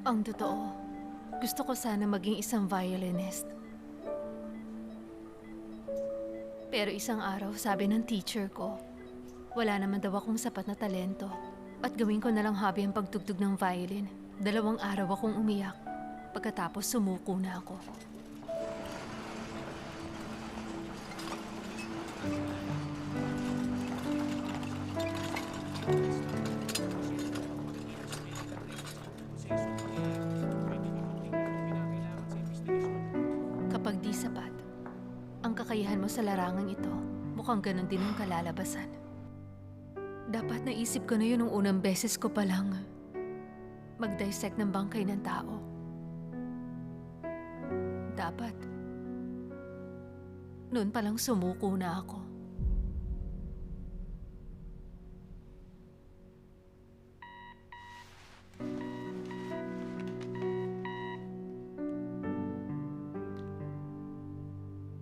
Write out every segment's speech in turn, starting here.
Ang totoo, gusto ko sana maging isang violinist. Pero isang araw, sabi ng teacher ko, wala naman daw akong sapat na talento. At gawin ko na lang hobby ang pagtugtog ng violin. 2 araw akong umiyak. Pagkatapos sumuko na ako. Kapag di sapat, ang kakayahan mo sa larangang ito, mukhang ganun din ang kalalabasan. Dapat naisip ko na yun nung unang beses ko pa lang mag-dissect ng bangkay ng tao. Dapat, noon pa lang sumuko na ako.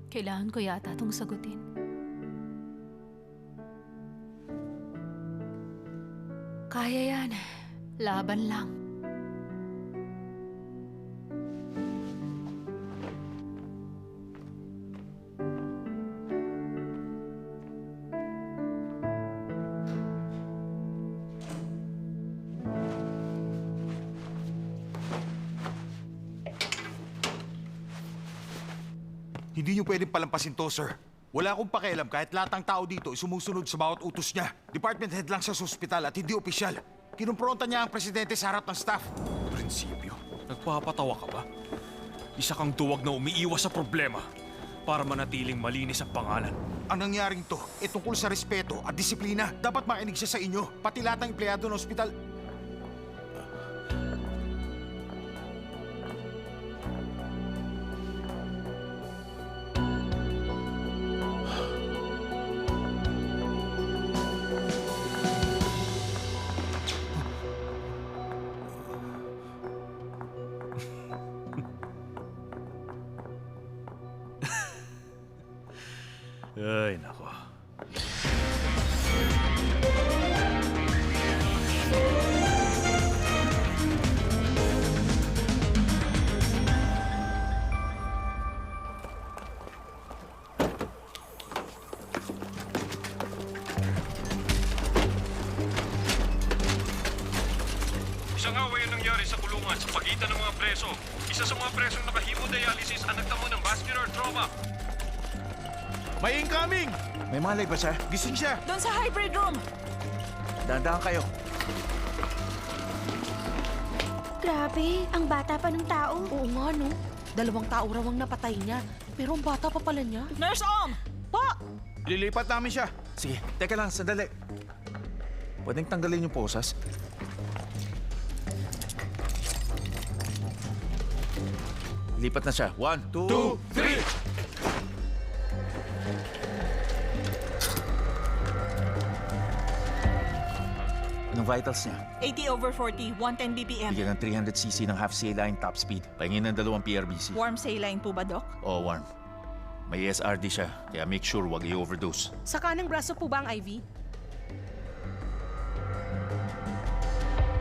Kailangan ko yata itong sagutin. Kaya yan. Laban lang. Hindi niyo pwedeng palampasin to, sir. Wala akong pakialam kahit lahat ng tao dito ay sumusunod sa bawat utos niya. Department head lang siya sa ospital at hindi opisyal. Kinumpronta niya ang presidente sa harap ng staff. Prinsipyo, nagpapatawa ka ba? Isa kang duwag na umiiwas sa problema para manatiling malinis ang pangalan. Ang nangyaring to ay tungkol sa respeto at disiplina. Dapat makinig siya sa inyo, pati lahat ng empleyado ng ospital. Ay, nako. Isang away ang nangyari sa kulungan sa pagitan ng mga preso. Isa sa mga presong nakahemodialysis ang nagtamo ng vascular trauma. May incoming! May malay ba siya? Gising siya! Doon sa hybrid room! Dahan-dahan kayo. Grabe, ang bata pa ng tao. Oo nga, no? 2 tao raw ang napatay niya. Pero ang bata pa pala niya. Nurse Om! Po! Lilipat namin siya. Sige, teka lang, sandali. Pwedeng tanggalin yung posas? Lipat na siya. 1, 2, 3! Anong vitals niya? 80/40, 110 BPM. Bigyan ng 300cc ng half saline top speed. Pahingin ng 2 PRBC. Warm saline po ba, Doc? Oo, warm. May ESRD siya, kaya make sure wag i-overdose. Sa kanang braso po ba ang IV?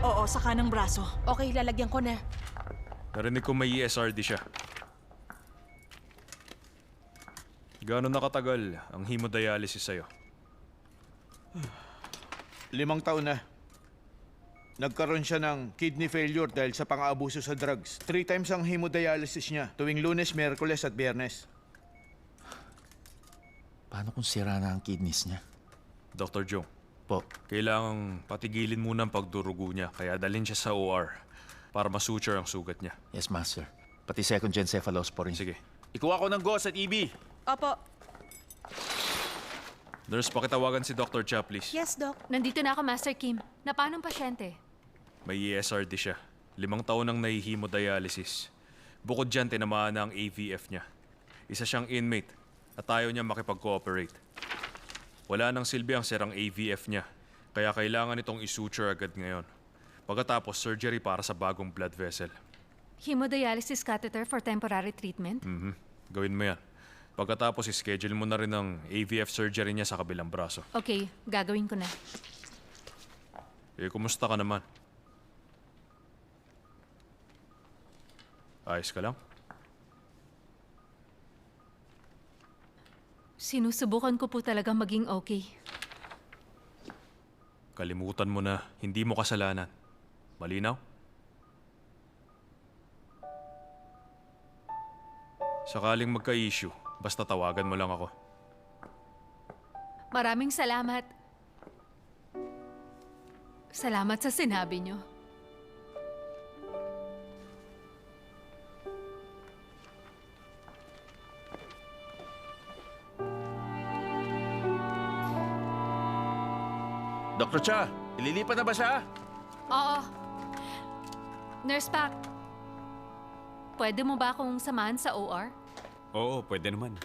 Oo, sa kanang braso. Okay, lalagyan ko na. Narinig ko may ESRD siya. Gano'n nakatagal ang hemodialysis sa'yo? 5 taon na. Nagkaroon siya ng kidney failure dahil sa pang-aabuso sa drugs. 3 times ang hemodialysis niya, tuwing Lunes, Miyerkules at Biyernes. Paano kung sira na ang kidneys niya? Dr. Jong, Po, kailangang patigilin muna ang pagdurugo niya kaya dalhin siya sa OR para masuture ang sugat niya. yes, master. Pati second-gen cephalosporin. Sige. Ikuha ko ng gauze at EB. Opo. Nurse, pakitawagan si Dr. Cha, please. Yes, Doc. Nandito na ako, Master Kim. Na paanong pasyente? May ESRD siya. 5 taon nang nahihemodialysis. Bukod dyan, tinamaan na ang AVF niya. Isa siyang inmate at ayaw niya makipag-cooperate. Wala nang silbi ang sirang AVF niya, kaya kailangan itong isuture agad ngayon. Pagkatapos, surgery para sa bagong blood vessel. Hemodialysis catheter for temporary treatment? Gawin mo yan. Pagkatapos, schedule mo na rin ang AVF surgery niya sa kabilang braso. Okay, gagawin ko na. Kumusta ka naman? Ayos ka lang? Sinusubukan ko po talaga maging okay. Kalimutan mo na, hindi mo kasalanan. Malinaw? Sakaling magka-issue, basta tawagan mo lang ako. Maraming salamat. Salamat sa sinabi niyo. Dr. Cha, ililipat na ba siya? Oo. Nurse Pac, pwede mo ba akong samahan sa OR? Oo, pwede naman.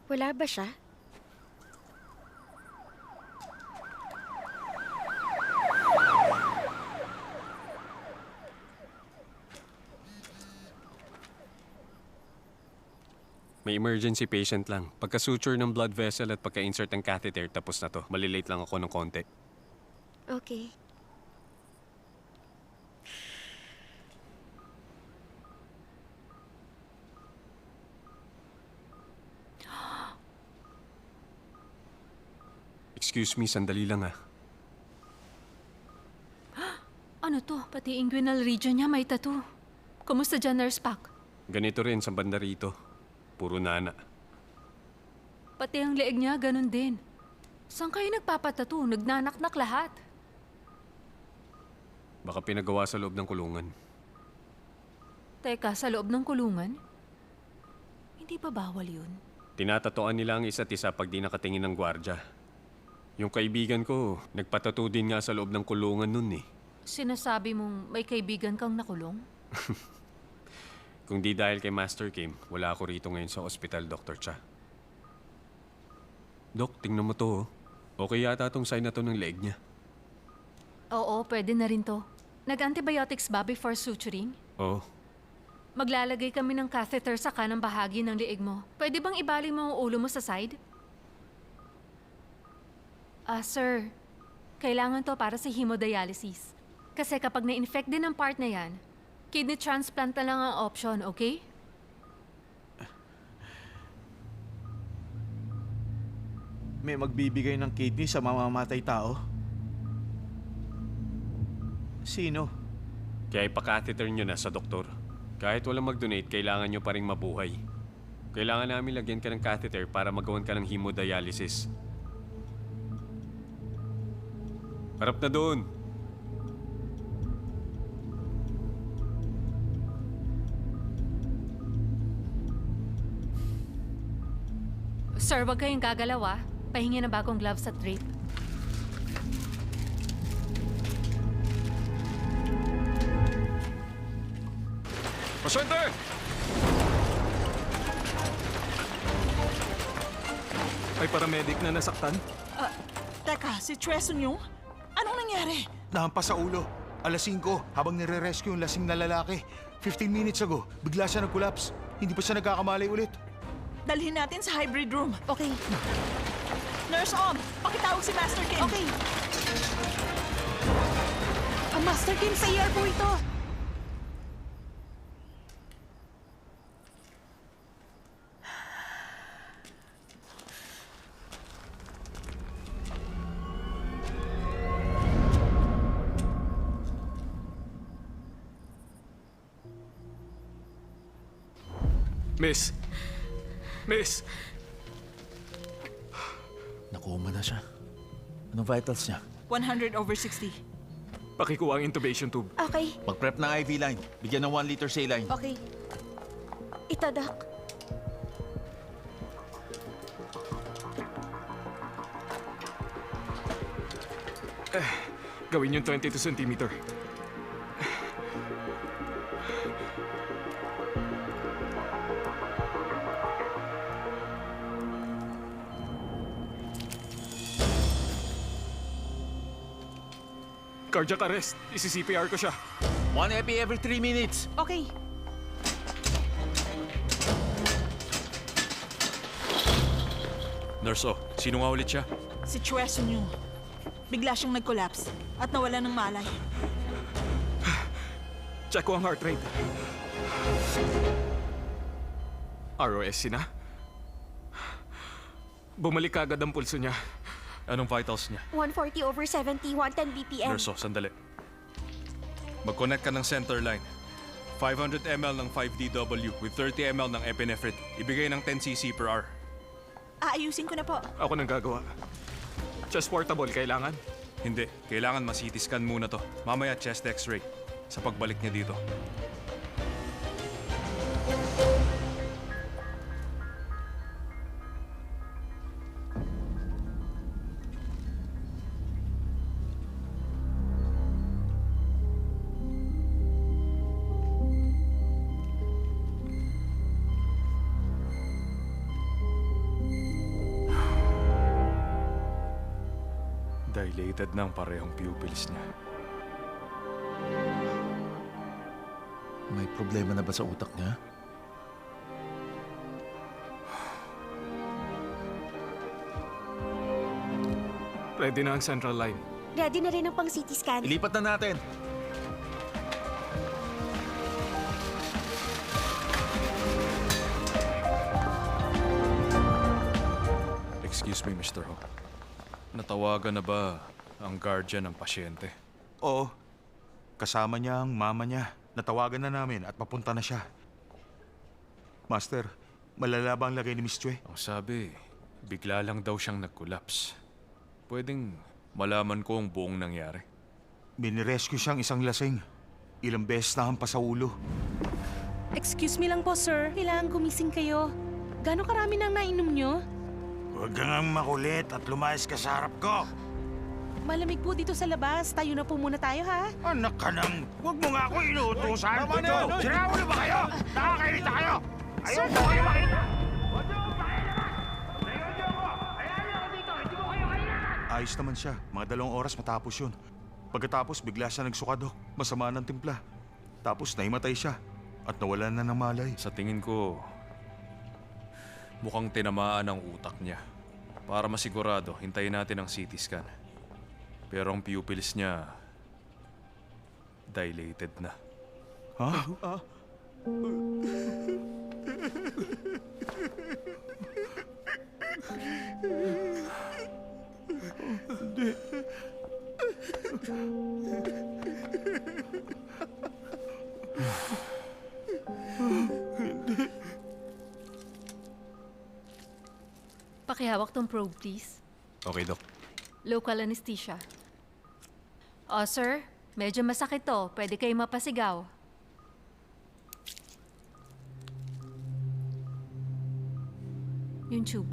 Wala ba siya? May emergency patient lang. Pagka-suture ng blood vessel at pagka-insert ng catheter, tapos na to. Malilate lang ako ng konti. Okay. Excuse me, sandali lang ah. Ano to? Pati inguinal region niya may tattoo. Kumusta dyan, Nurse Pac? Ganito rin sa banda rito. Puro nana. Pati ang leeg niya, ganun din. Saan kayo nagpapatattoo? Nagnanaknak lahat. Baka pinagawa sa loob ng kulungan. Teka, sa loob ng kulungan? Hindi ba bawal yun? Tinatatoan nila ang isa't isa pag di nakatingin ng gwardya. Yung kaibigan ko, nagpatato din nga sa loob ng kulungan nun eh. Sinasabi mong may kaibigan kang nakulong? Kung di dahil kay Master Kim, wala ako rito ngayon sa ospital, Dr. Cha. Dok, tingnan mo to oh. Okay yata tong sign na to ng leeg niya. Oo, pwede na rin to. Nag-antibiotics ba before suturing? Oo. Maglalagay kami ng catheter sa kanang bahagi ng leeg mo. Pwede bang ibalik mo ang ulo mo sa side? Sir, kailangan to para sa hemodialysis. Kasi kapag na-infect din ang part na yan, kidney transplant na lang ang option, okay? May magbibigay ng kidney sa mamamatay tao? Sino? Kaya ipa-catheter nyo na sa doktor. Kahit walang mag-donate, kailangan nyo pa rin mabuhay. Kailangan namin lagyan ka ng catheter para magawan ka ng hemodialysis. Harap na doon! Sir, wag kayong gagalaw ah. Pahingi ng bagong gloves at drape. Pasyente! May paramedic na nasaktan? Teka, si Tresun yung? Anong nangyari? Nahampas sa ulo. Alas 5, habang nire-rescue yung lasing na lalaki. 15 minutes ago, bigla siya nag-collapse. Hindi pa siya nagkakamalay ulit. Dalhin natin sa hybrid room. Okay. Nurse Om, pakitawag si Master Kim. Okay. Ang Master Kim sa ER po ito. Miss! Miss! Nakuma na siya. Anong vitals niya? 100/60. Pakikuha ang intubation tube. Okay. Mag-prep ng IV line. Bigyan ng 1 liter saline. Okay. Itadak. Gawin yung 22 centimeter. Cardiac arrest. Isi-CPR ko siya. 1 epi every 3 minutes. Okay. Nurse, sino nga ulit siya? Sitwasyon niyo. Bigla siyang nag-collapse at nawala ng malay. Check ko ang heart rate. ROSC na. Bumalik agad ang pulso niya. Anong vitals niya? 140/70, 110 BPM. Nurse, sandali. Mag-connect ka ng center line. 500 ml ng 5DW with 30 ml ng epinephrine. Ibigay ng 10 cc per hour. Aayusin ko na po. Ako nang gagawa. Chest portable, kailangan? Hindi. Kailangan ma-CT scan muna to. Mamaya chest x-ray. Sa pagbalik niya dito. Dilated na ang parehong pupils niya. May problema na ba sa utak niya? Ready na ang central line. Ready na rin ang pang CT scan. Ilipat na natin. Excuse me, Mr. Ho. Natawagan na ba ang guardian ng pasyente? Oo. Kasama niya ang mama niya. Natawagan na namin at papunta na siya. Master, malala ba ang lagay ni Miss Chue? Ang sabi, bigla lang daw siyang nag-collapse. Pwedeng malaman ko ang buong nangyari. Binirescue siyang isang lasing. Ilang beses na hampas sa ulo. Excuse me lang po, sir. Kailangan gumising kayo. Gano'ng karami nang nainom nyo? Huwag kang makulit at lumayas ka sa harap ko. Malamig po dito sa labas. Tayo na po muna tayo, ha? Anak ka nang, huwag mo nga ako inuutusan. Sinawa na ba kayo? Nakakairita kayo? Ayaw mo kayo makita! Ayos naman siya. Mga 2 oras matapos yun. Pagkatapos, bigla siya nagsuka, Dok. Masama ng timpla. Tapos nahimatay siya. At nawalan na ng malay. Sa tingin ko, mukhang tinamaan ang utak niya. Para masigurado, hintayin natin ang CT scan. Pero ang pupils niya, dilated na. Ha? Pakihawak tong probe, please. Okay, Doc. Local anesthesia. Sir, medyo masakit to. Pwede kayo mapasigaw. Yung tube.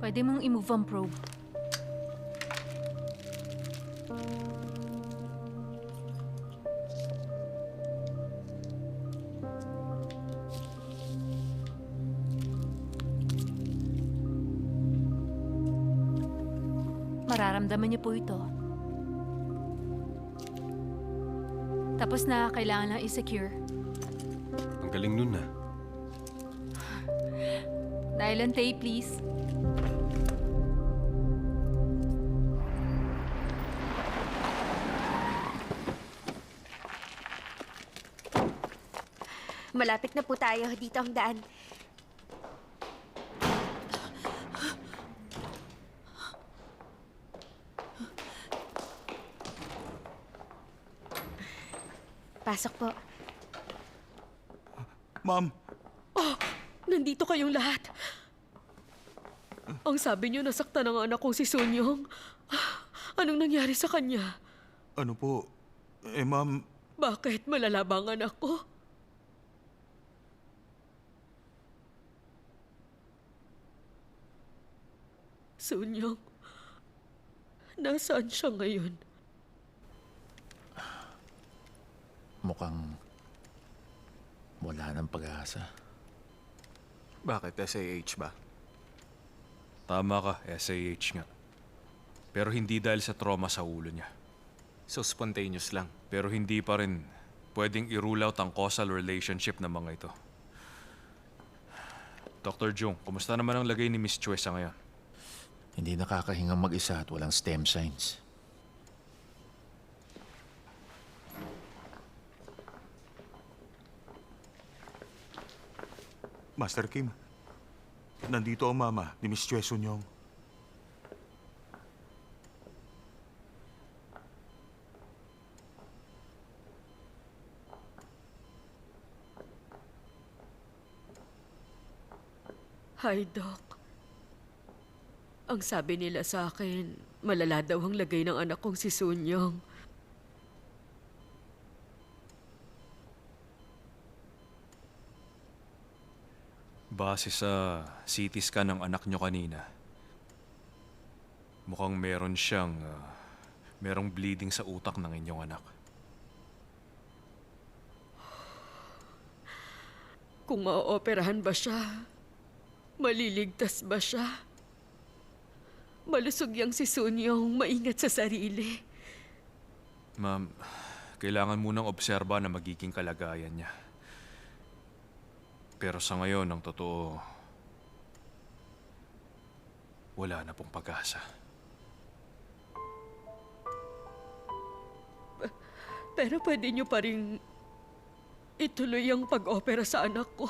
Pwede mong i-move ang probe. Mararamdaman niyo po ito. Tapos na, kailangan lang i-secure. Ang galing nun na. Nylon tape, please. Malapit na po tayo. Dito ang daan. Pasok po. Ma'am, Nandito kayong lahat. Ang sabi niyo, nasaktan ang anak kong si Sunyong. Anong nangyari sa kanya? ano po? Ma'am, Bakit malala ba ang anak ko? Sunyong, nasaan siya ngayon? Mukhang wala ng pag-asa. Bakit? SAH ba? Tama ka, SAH nga. Pero hindi dahil sa trauma sa ulo niya. So spontaneous lang. Pero hindi pa rin pwedeng i-rule out ang causal relationship ng mga ito. Dr. Jung, kumusta naman ang lagay ni Miss Choi sa ngayon? Hindi nakakahingang mag-isa at walang stem signs. Master Kim, nandito ang mama ni Miss Choi Sun-yong. Hi, Doc. Ang sabi nila sa akin, malala daw ang lagay ng anak kong si Sunyong. Base sa CT scan ng anak nyo kanina, mukhang merong bleeding sa utak ng inyong anak. Kung maaoperahan ba siya, maliligtas ba siya? Malusog yang si Sunyong maingat sa sarili. Ma'am, kailangan munang obserba na magiging kalagayan niya. Pero sa ngayon, ang totoo, wala na pong pag-asa. Pero pwede niyo pa rin ituloy ang pag-opera sa anak ko.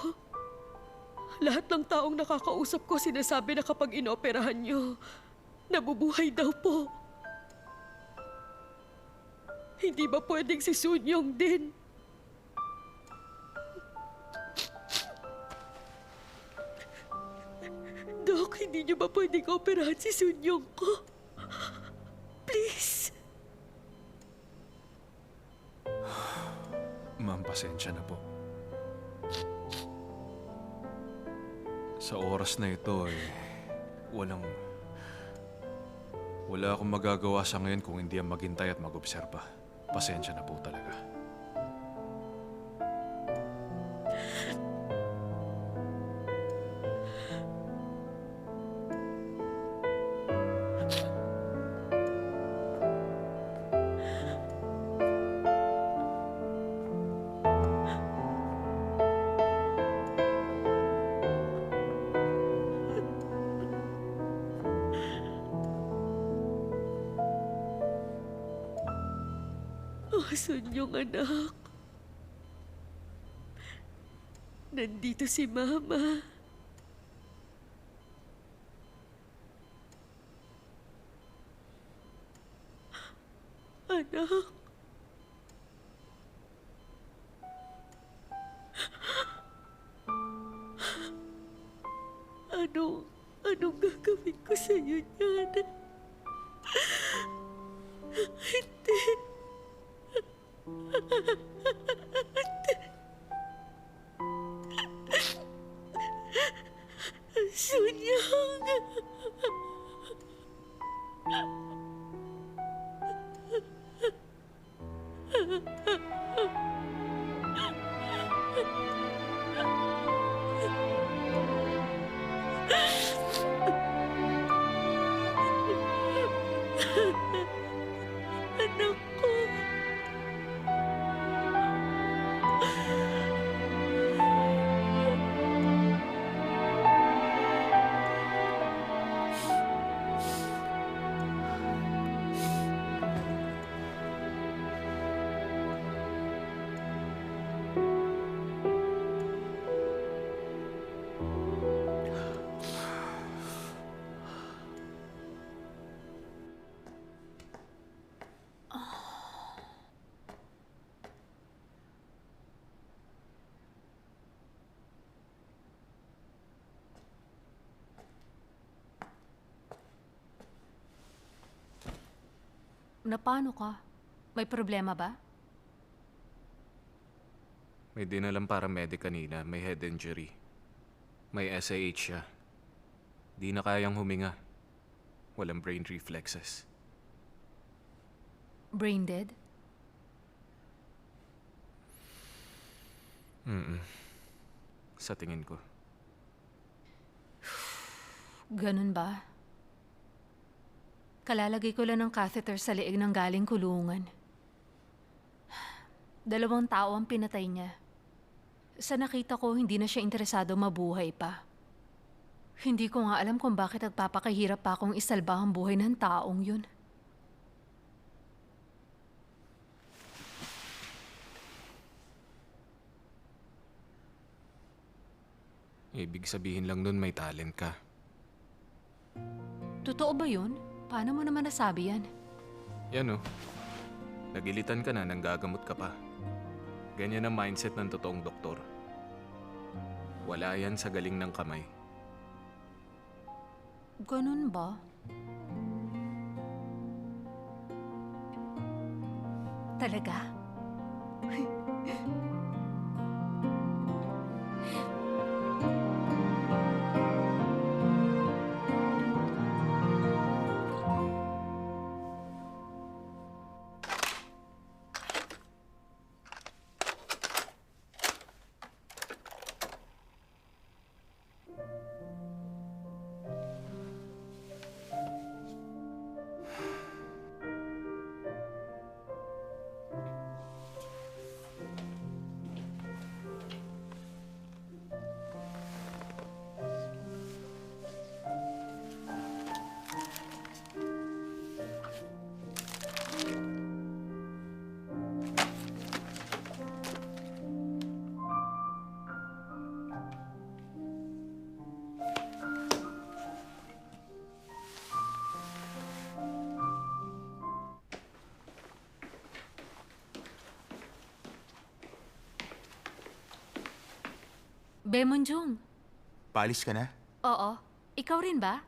Lahat ng taong nakakausap ko sinasabi na kapag inoperahan niyo, nabubuhay daw po. Hindi ba pwedeng si Sunyong din? Dok, hindi niyo ba pwedeng operahan si Sunyong ko? Please. Ma'am, pasensya na po. Sa oras na ito, wala akong magagawa sa ngayon kung hindi ang maghintay at mag-obserba. Pasensya na po talaga. Asan yung anak? Nandito si Mama. Anak. Anong gagawin ko sa iyo niyan? Hindi. Sunyang! Anak ko! Na paano ka? May problema ba? May dinalang paramedic kanina, may head injury. May SAH siya. Di na kayang huminga. Walang brain reflexes. Brain dead? Sa tingin ko. Ganun ba? Kalalagay ko lang ng catheter sa leeg ng galing kulungan. 2 tao ang pinatay niya. Sa nakita ko, hindi na siya interesado mabuhay pa. Hindi ko nga alam kung bakit nagpapakahirap pa akong isalba ang buhay ng taong yun. Ibig sabihin lang nun may talent ka. Totoo ba yun? Paano mo naman nasabi yan? Yan oh. Nagilitan ka na nang gagamot ka pa. Ganyan ang mindset ng totoong doktor. Wala yan sa galing ng kamay. Ganun ba? Talaga? Bemonjong. Paalis ka na? Oo. Ikaw rin ba?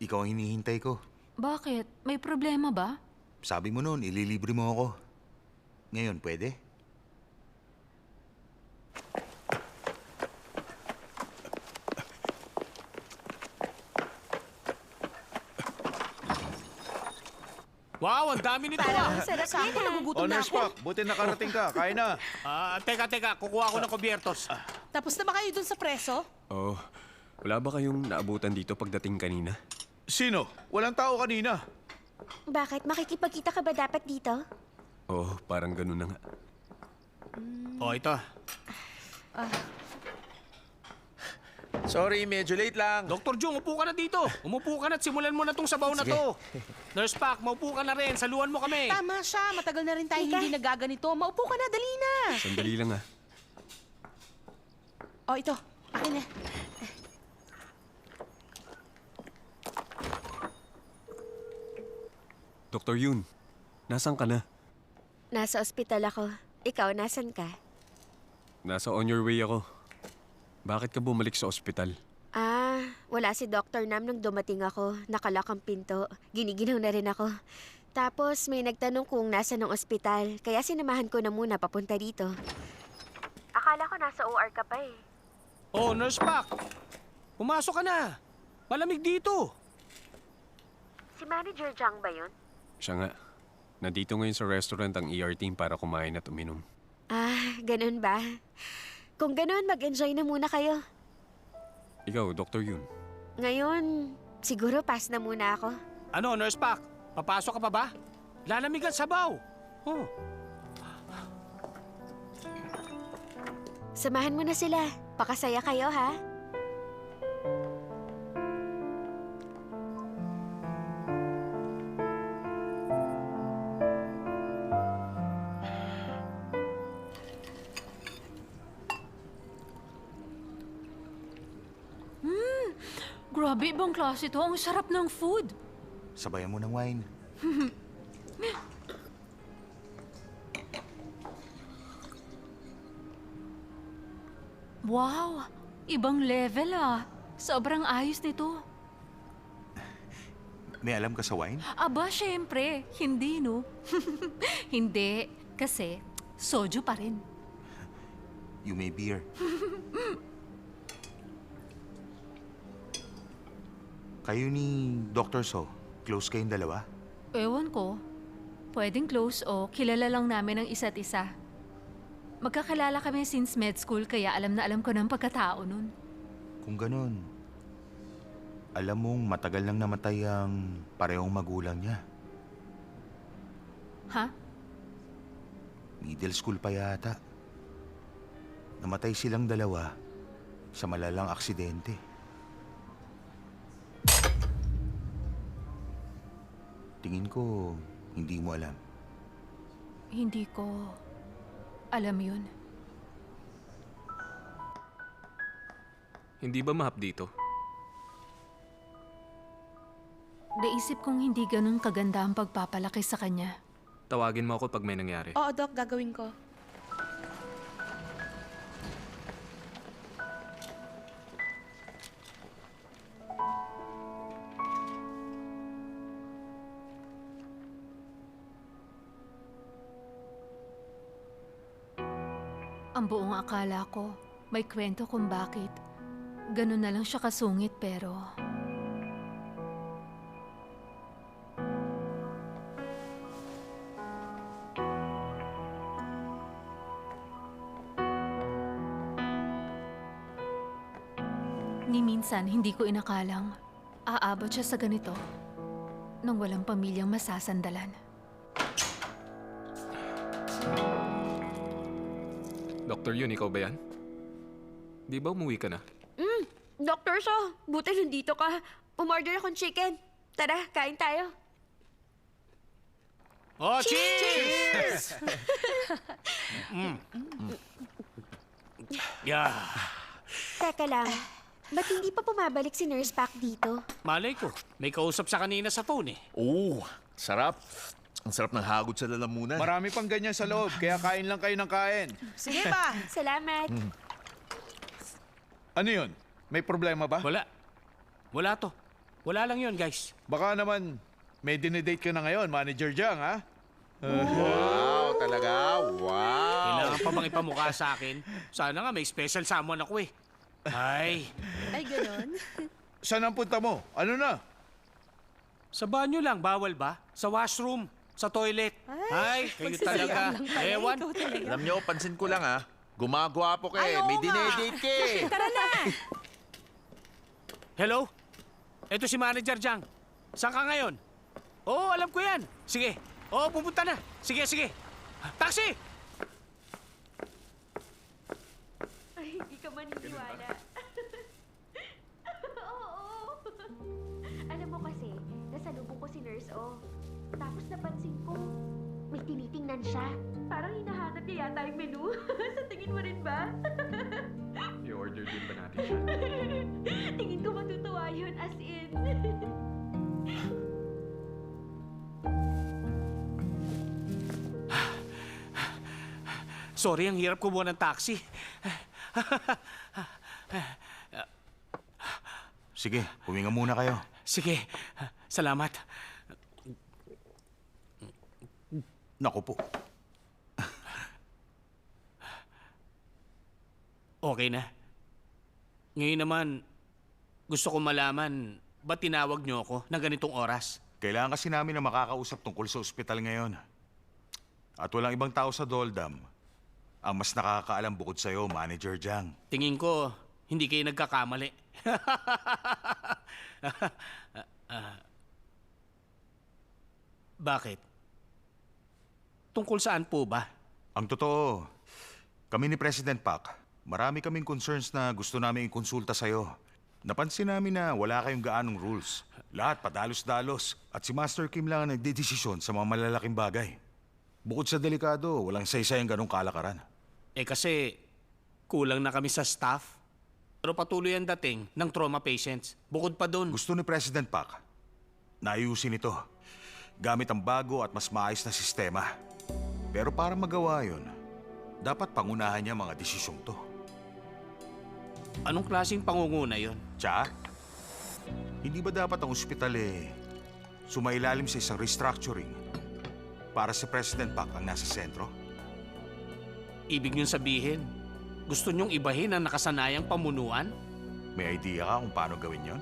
Ikaw ang hinihintay ko. Bakit? May problema ba? Sabi mo noon, ililibre mo ako. Ngayon, pwede? Wow, ang dami nito Parang ang sarap yan ah. Nagugutom na Nurse ako. Pak, buti nakarating ka. Kain na. Teka, kukuha ko ng kubyertos. Tapos na ba kayo dun sa preso? Oh, wala ba kayong naabutan dito pagdating kanina? Sino? Walang tao kanina. Bakit? Makikipagkita ka ba dapat dito? Oh, parang ganun na nga. Oh, ito. Sorry, medyo late lang. Dr. Jung, upo ka na dito. Umupo ka na at simulan mo na tong sabaw na to. Nurse Pak, maupo ka na rin. Saluhan mo kami. Tama siya. Matagal na rin tayo Ika. hindi nagaganito. Maupo ka na, dali na. Sandali lang ah. Oh, ito. Akin na. Dr. Yun, nasan ka na? Nasa ospital ako. Ikaw, nasan ka? Nasa on your way ako. Bakit ka bumalik sa ospital? Wala si Dr. Nam nung dumating ako. Nakalak ang pinto. Giniginaw na rin ako. Tapos may nagtanong kung nasa ng ospital. Kaya sinamahan ko na muna papunta dito. Akala ko nasa OR ka pa eh. Oh, Nurse Pak. Pumasok ka na. Malamig dito. Si Manager Jang ba yun? Siya nga. Nandito ngayon sa restaurant ang ER team para kumain at uminom. Ganun ba? Kung ganun, mag-enjoy na muna kayo. Ikaw, Dr. Yun. Ngayon, siguro pass na muna ako. Ano, Nurse Pak? Papasok ka pa ba? Lalamig ang sabaw. Oh. Samahan mo na sila. Pakasaya kayo, ha? Grabe, ibang klase to. Ang sarap ng food. Sabayan mo ng wine. Wow! Ibang level ah. Sobrang ayos nito. May alam ka sa wine? Aba, syempre. Hindi, no? Hindi. Kasi, soju pa rin. You may beer. Kayo ni Dr. So, close kayong dalawa? Ewan ko. Pwedeng close o kilala lang namin ang isa't isa. Magkakilala kami since med school kaya alam na alam ko ng pagkatao nun. Kung ganun, Alam mong matagal nang namatay ang parehong magulang niya. Ha? Middle school pa yata. Namatay silang dalawa sa malalang aksidente. Tingin ko, hindi mo alam. Hindi ko alam yun. Hindi ba map dito? Naisip kong hindi ganun kaganda ang pagpapalaki sa kanya. Tawagin mo ako pag may nangyari. Oo, Doc, gagawin ko. Ang buong akala ko, may kwento kung bakit. Ganun na lang siya kasungit pero... Ni minsan hindi ko inakalang aabot siya sa ganito nang walang pamilyang masasandalan. Dr. Yun, ikaw ba yan? Di ba umuwi ka na? Dr. So, buti nandito ka. Umorder akong chicken. Tara, kain tayo. Oh, cheers! Yeah. Teka lang, ba't hindi pa pumabalik si Nurse Pac dito? Malay ko, may kausap sa kanina sa phone eh. Oo, sarap. Ang sarap ng hagod sa lalamunan. Marami pang ganyan sa loob, kaya kain lang kayo ng kain. Sige pa! Salamat. Ano yun? May problema ba? Wala. Wala to. Wala lang yun, guys. Baka naman may dinedate ka na ngayon, Manager Jiang, ha? Wow, talaga? Wow. Kailangan pa bang ipamukha sa akin? Sana nga may special summon ako eh. Ay, Ay, ganon. Saan ang punta mo? Ano na? sa banyo lang, bawal ba? Sa washroom, sa toilet. Ay, kayo talaga. Ewan. Alam nyo, pansin ko lang gumagwapo ka eh. May dinedate ka eh. Tara na! Hello? Ito si Manager Jiang. Saan ka ngayon? Oo, alam ko yan. Sige. Oo, pupunta na. Sige, sige. Taxi! Ay, hindi ka maniniwala. Oo. Alam mo kasi, nasalubong ko si Nurse O. Tapos napansin ko, may tinitingnan siya. Parang hinahanap niya yata yung menu. Sa tingin mo rin ba? I-order din ba natin siya? Tingin ko matutuwa yun, as in. Sorry, ang hirap kumuha ng taxi. Sige, huminga muna kayo. Sige, salamat. Naku po. Okay na. Ngayon naman, gusto ko malaman, ba't tinawag niyo ako ng ganitong oras? Kailangan kasi namin na makakausap tungkol sa ospital ngayon. At walang ibang tao sa Doldam ang mas nakakaalam bukod sa'yo, Manager Jiang. Tingin ko, hindi kayo nagkakamali. Bakit? Tungkol saan po ba? Ang totoo, kami ni President Pac, marami kaming concerns na gusto namin ikonsulta sa'yo. Napansin namin na wala kayong gaanong rules. Lahat padalos-dalos. At si Master Kim lang ang nagdedesisyon sa mga malalaking bagay. Bukod sa delikado, walang saysayang ganong kalakaran. Eh kasi, kulang na kami sa staff. Pero patuloy ang dating ng trauma patients. Bukod pa doon. Gusto ni President Pac na ayusin ito gamit ang bago at mas maayos na sistema. Pero para magawa yun, dapat pangunahan niya mga desisyong to. Anong klaseng pangunguna yon? Tsa, hindi ba dapat ang ospital sumailalim sa isang restructuring para si President Pac ang nasa sentro? Ibig niyong sabihin, gusto niyong ibahin ang nakasanayang pamunuan? May idea ka kung paano gawin yon?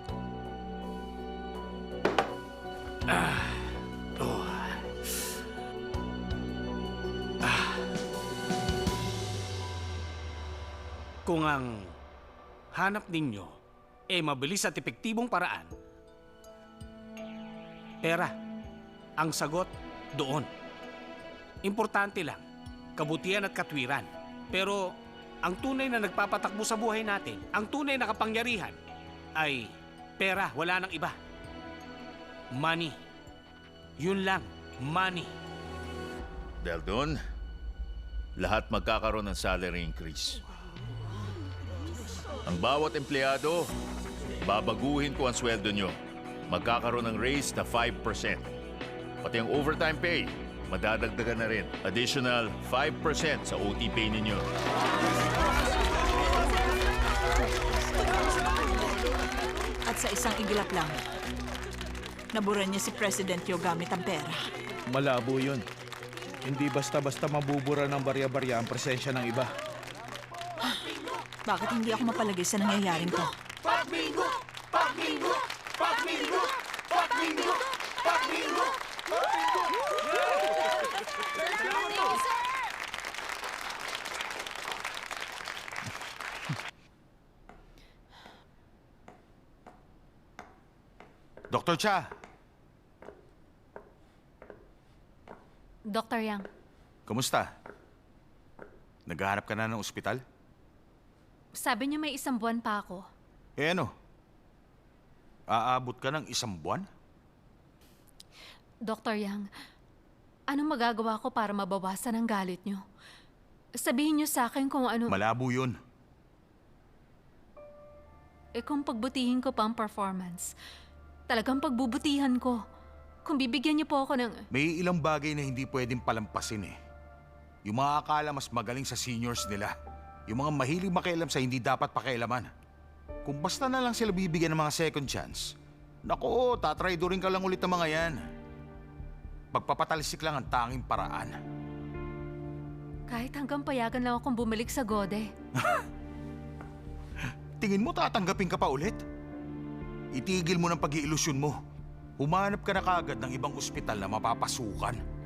Kung ang hanap ninyo mabilis at epektibong paraan Pera. Ang sagot, doon. Importante lang, kabutihan at katwiran. Pero ang tunay na nagpapatakbo sa buhay natin, ang tunay na kapangyarihan, ay pera, wala nang iba. Money. Yun lang, money. Dahil doon, lahat magkakaroon ng salary increase. Ang bawat empleyado, babaguhin ko ang sweldo nyo. Magkakaroon ng raise na 5%. Pati ang overtime pay, madadagdagan na rin. Additional 5% sa OT pay ninyo. At sa isang igilap lang, nabura niya si President Yo gamit ang pera. Malabo yun. Hindi basta-basta mabubura ng barya-barya ang presensya ng iba. Bakit hindi ako mapalagay sa nangyayaring to? Dr. Cha, Dr. Yang, kamusta? Naghahanap ka na ng ospital? sabi niyo may 1 buwan pa ako. Eh ano? Aabot ka ng 1 buwan? Dr. Yang, anong magagawa ko para mabawasan ang galit niyo? Sabihin niyo sa akin kung ano... Malabo yun. kung pagbutihin ko pa ang performance, talagang pagbubutihan ko. Kung bibigyan niyo po ako ng... May ilang bagay na hindi pwedeng palampasin eh. Yung mga akala mas magaling sa seniors nila. Yung mga mahilig makialam sa hindi dapat pakialaman. Kung basta na lang sila bibigyan ng mga second chance, naku, tatraydorin ka lang ulit ng mga yan. Pagpapatalsik lang ang tanging paraan. Kahit hanggang payagan lang akong bumalik sa Gode. Tingin mo tatanggapin ka pa ulit? Itigil mo ng pag-iilusyon mo. Humanap ka na kaagad ng ibang ospital na mapapasukan.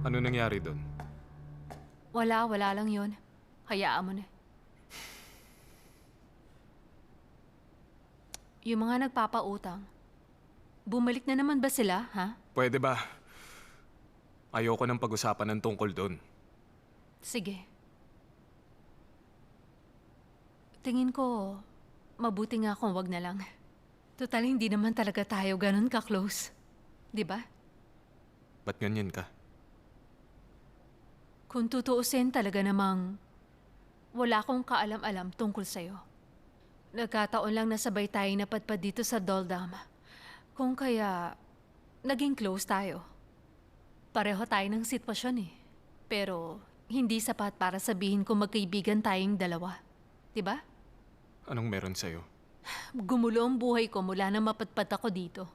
Ano nangyari doon? Wala lang yun. Hayaan mo na. Yung mga nagpapautang, bumalik na naman ba sila, ha? Pwede ba? Ayoko nang pag-usapan ng tungkol doon. Sige. Tingin ko, mabuti nga kung wag na lang. Total, hindi naman talaga tayo ganun ka-close. Di ba? Ba't ganyan ka? Kung tutuusin talaga namang wala akong kaalam-alam tungkol sa'yo. Nagkataon lang na sabay tayo napadpad dito sa Doldam. Kung kaya, naging close tayo. Pareho tayo ng sitwasyon eh. Pero, hindi sapat para sabihin kung magkaibigan tayong dalawa. Diba? Anong meron sa'yo? Gumulo ang buhay ko mula na mapadpad ako dito.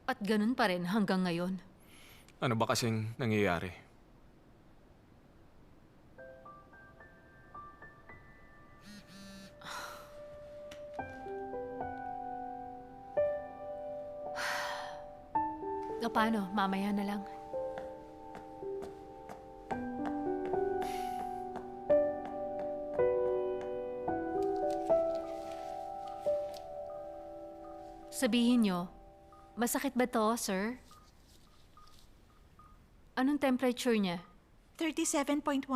At ganun pa rin hanggang ngayon. Ano ba kasing nangyayari? O paano? Mamaya na lang. Sabihin nyo, masakit ba to, sir? Anong temperature niya? 37.1.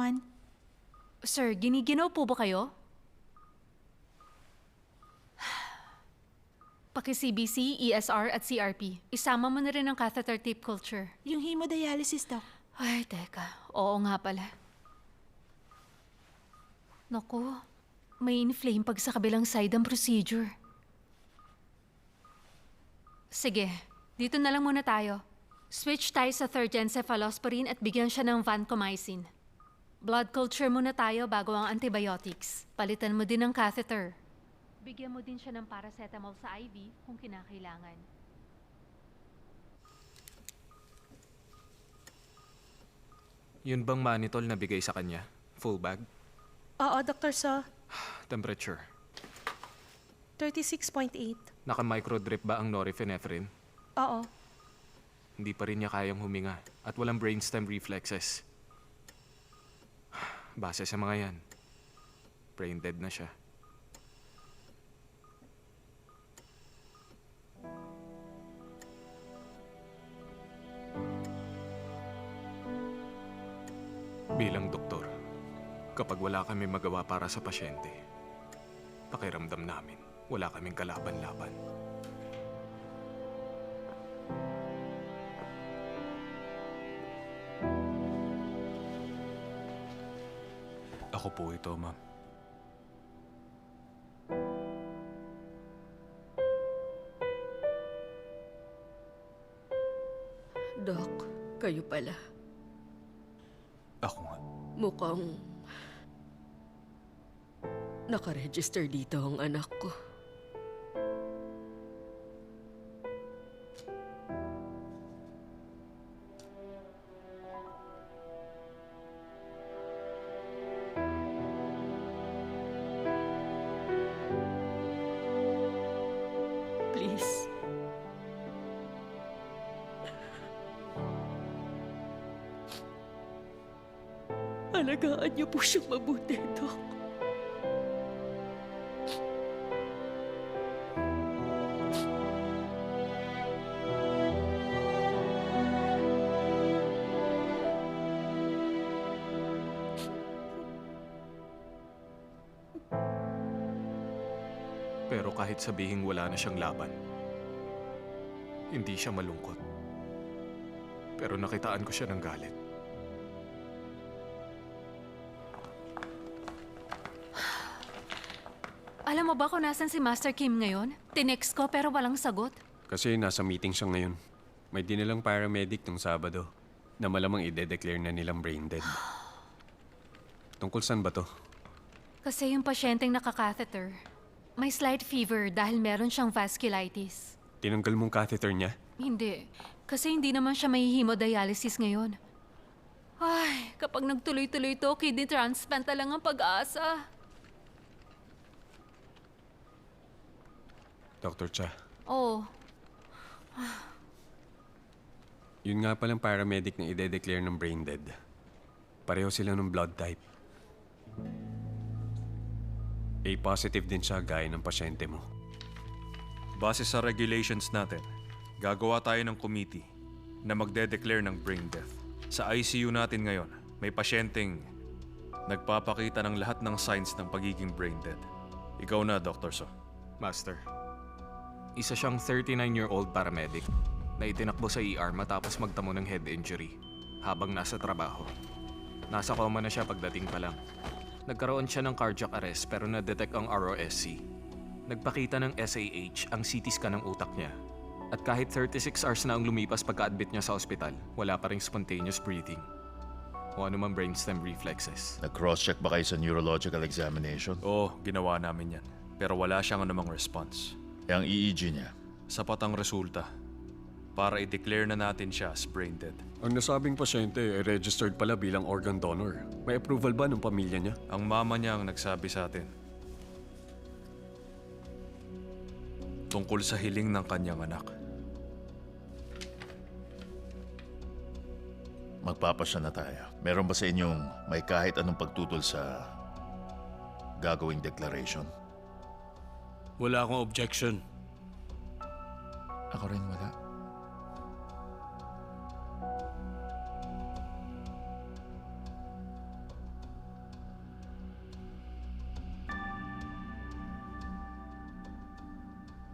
Sir, giniginaw po ba kayo? Paki-CBC, ESR at CRP. Isama mo na rin ang catheter tip culture. Yung hemodialysis, Doc. Ay, teka. Oo nga pala. Naku, may inflame pag sa kabilang side ang procedure. Sige, dito na lang muna tayo. Switch tayo sa 3rd-gen cephalosporin at bigyan siya ng vancomycin. Blood culture muna tayo bago ang antibiotics. Palitan mo din ng catheter. Bigyan mo din siya ng paracetamol sa IV kung kinakailangan. Yun bang mannitol na bigay sa kanya? Full bag? Oo, Dr. So. Temperature? 36.8. Naka-microdrip ba ang norepinephrine? Oo. Hindi pa rin niya kayang huminga at walang brainstem reflexes. Base sa mga yan, brain dead na siya. Bilang doktor, kapag wala kami magawa para sa pasyente, pakiramdam namin wala kaming kalaban-laban. Ako po ito, ma'am. Doc, kayo pala. Ako nga. Mukhang nakaregister dito ang anak ko. Please. Alagaan niyo po siyang mabuti, Doc. Pero kahit sabihing wala na siyang laban, hindi siya malungkot. Pero nakitaan ko siya ng galit. Alam mo ba kung nasan si Master Kim ngayon? Tinext ko pero walang sagot. Kasi nasa meeting siya ngayon. May dinilang paramedic nung Sabado na malamang ide-declare na nilang brain dead. Tungkol saan ba to? Kasi yung pasyenteng naka-catheter, may slight fever dahil meron siyang vasculitis. Tinanggal mong catheter niya? Hindi. Kasi hindi naman siya may hemodialysis ngayon. Ay, kapag nagtuloy-tuloy to, kidney transplant na lang ang pag-asa. Dr. Cha, Oh, yun nga palang paramedic na ide-declare ng brain dead. Pareho sila ng blood type. A-positive din siya gaya ng pasyente mo. Base sa regulations natin, gagawa tayo ng committee na magde-declare ng brain death. Sa ICU natin ngayon, may pasyenteng nagpapakita ng lahat ng signs ng pagiging brain dead. Ikaw na, Dr. So. Master, isa siyang 39-year-old paramedic na itinakbo sa ER matapos magtamo ng head injury habang nasa trabaho. Nasa coma na siya pagdating pa lang. Nagkaroon siya ng cardiac arrest pero na-detect ang ROSC. Nagpakita ng SAH ang CT scan ng utak niya. At kahit 36 hours na ang lumipas pagka-admit niya sa ospital, wala pa ring spontaneous breathing o anumang brainstem reflexes. Nag-cross-check ba kayo sa neurological examination? Oo, ginawa namin yan. Pero wala siyang anumang response. Ang EEG niya? Sapat ang resulta para i-declare na natin siya as brain dead. Ang nasabing pasyente ay registered pala bilang organ donor. May approval ba ng pamilya niya? Ang mama niya ang nagsabi sa atin tungkol sa hiling ng kanyang anak. Magpapasya na tayo. Meron ba sa inyong may kahit anong pagtutol sa gagawing declaration? Wala akong objection. Ako rin wala.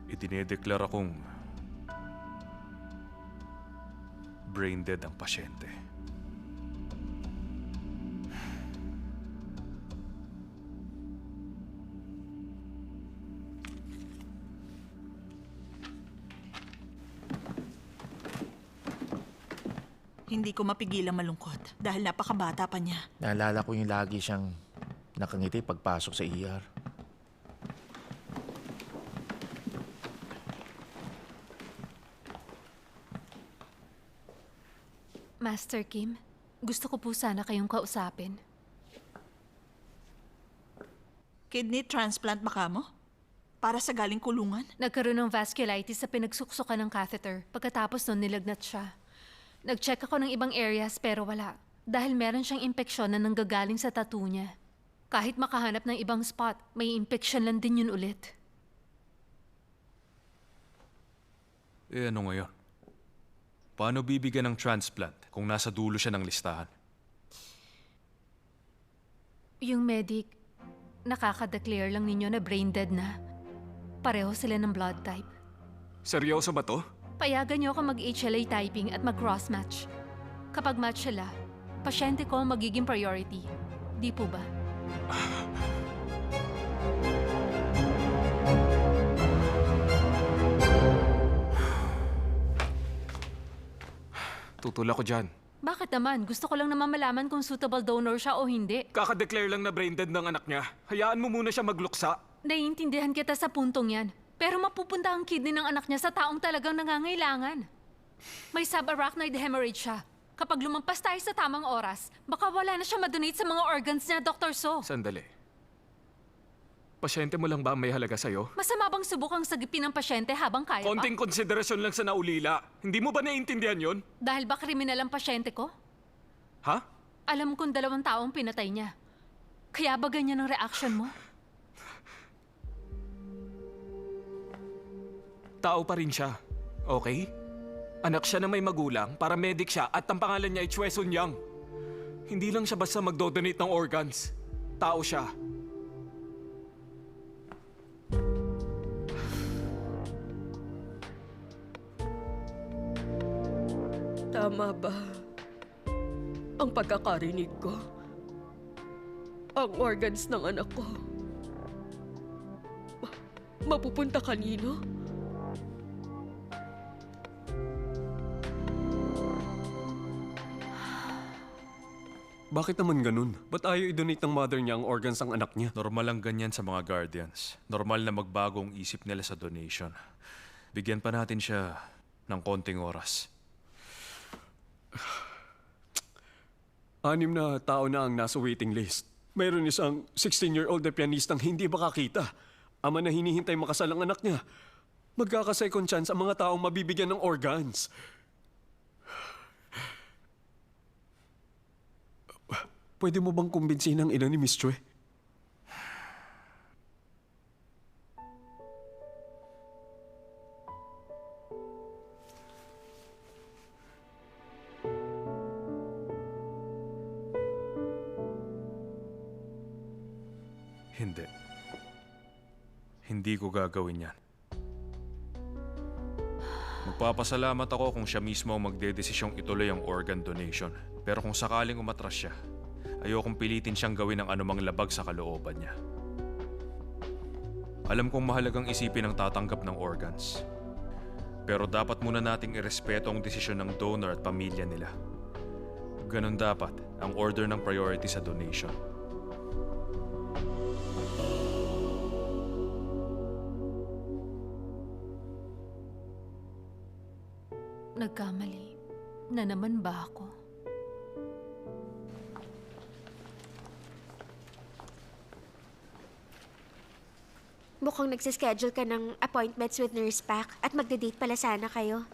Idinedeklara kong brain dead ang pasyente. Hindi ko mapigilang malungkot dahil napakabata pa niya. Naalala ko yung lagi siyang nakangiti pagpasok sa ER. Master Kim, gusto ko po sana kayong kausapin. Kidney transplant ba ka mo? Para sa galing kulungan? Nagkaroon ng vasculitis sa pinagsuksukan ng catheter. Pagkatapos nun, nilagnat siya. Nag-check ako ng ibang areas pero wala. Dahil meron siyang impeksyon na nanggagaling sa tattoo niya. Kahit makahanap ng ibang spot, may infection lang din yun ulit. Eh ano ngayon? Paano bibigyan ng transplant kung nasa dulo siya ng listahan? Yung medic, nakaka-declare lang ninyo na brain dead na. Pareho sila ng blood type. Seryoso ba to? Payagan niyo ako mag-HLA typing at mag-cross-match. Kapag match sila, pasyente ko ang magiging priority. Di po ba? Tutulak ko dyan. Bakit naman? Gusto ko lang naman malaman kung suitable donor siya o hindi. Kaka-declare lang na brain dead ng anak niya. Hayaan mo muna siya magluksa. Naiintindihan kita sa puntong yan. Pero mapupunta ang kidney ng anak niya sa taong talagang nangangailangan. May subarachnoid hemorrhage siya. Kapag lumampas tayo sa tamang oras, baka wala na siya madonate sa mga organs niya, Dr. So. Sandali. Pasyente mo lang ba ang may halaga sa'yo? Masama bang subukang sagipin ng pasyente habang kaya pa? Konting konsiderasyon lang sa naulila. Hindi mo ba naiintindihan yon? Dahil ba kriminal ang pasyente ko? Ha? Alam kong 2 taong pinatay niya. Kaya ba ganyan ang reaction mo? Tao pa rin siya. Okay? Anak siya na may magulang, paramedic siya at ang pangalan niya ay Chue Sun Yang. Hindi lang siya basta magdodonate ng organs. Tao siya. Tama ba ang pagkakarinig ko? Ang organs ng anak ko mapupunta kanino? Bakit naman ganun? Ba't ayaw i-donate ng mother niya ang organs ng anak niya? Normal lang ganyan sa mga guardians. Normal na magbago ang isip nila sa donation. Bigyan pa natin siya ng konting oras. 6 na tao na ang nasa waiting list. Mayroon isang 16-year-old na pianistang hindi makakita. Ama na hinihintay makasal ang anak niya. Magkaka-second chance ang mga taong mabibigyan ng organs. Pwede mo bang kumbinsihin ang ina ni Miss Chue? Hindi. Hindi ko gagawin yan. Magpapasalamat ako kung siya mismo ang magdedesisyong ituloy ang organ donation. Pero kung sakaling umatras siya, ayokong pilitin siyang gawin ng anumang labag sa kalooban niya. Alam kong mahalagang isipin ang tatanggap ng organs. Pero dapat muna nating irespeto ang desisyon ng donor at pamilya nila. Ganon dapat ang order ng priority sa donation. Nagkamali na naman ba ako? Mukhang nagsischedule ka ng appointments with Nurse Pac at magde-date pala sana kayo.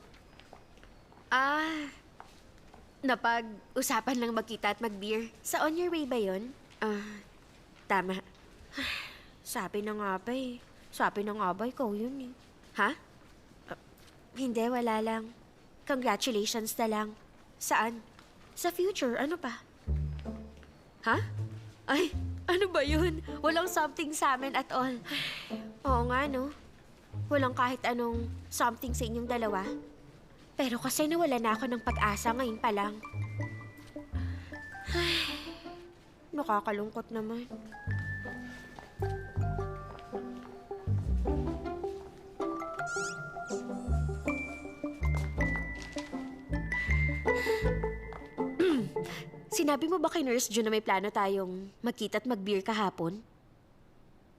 Napag-usapan lang magkita at mag-beer. Sa on your way ba yun? Tama. Sabi na nga ba ikaw yun eh. Ha? Hindi, wala lang. Congratulations na lang. Saan? Sa future, ano pa? Ha? Ay, ano ba yun? Walang something sa amin at all. Oo nga, no? Walang kahit anong something sa inyong dalawa. Pero kasi nawala na ako ng pag-asa ngayon pa lang. Ay, nakakalungkot naman. Sinabi mo ba kay Nurse June na may plano tayong magkita at mag-beer kahapon?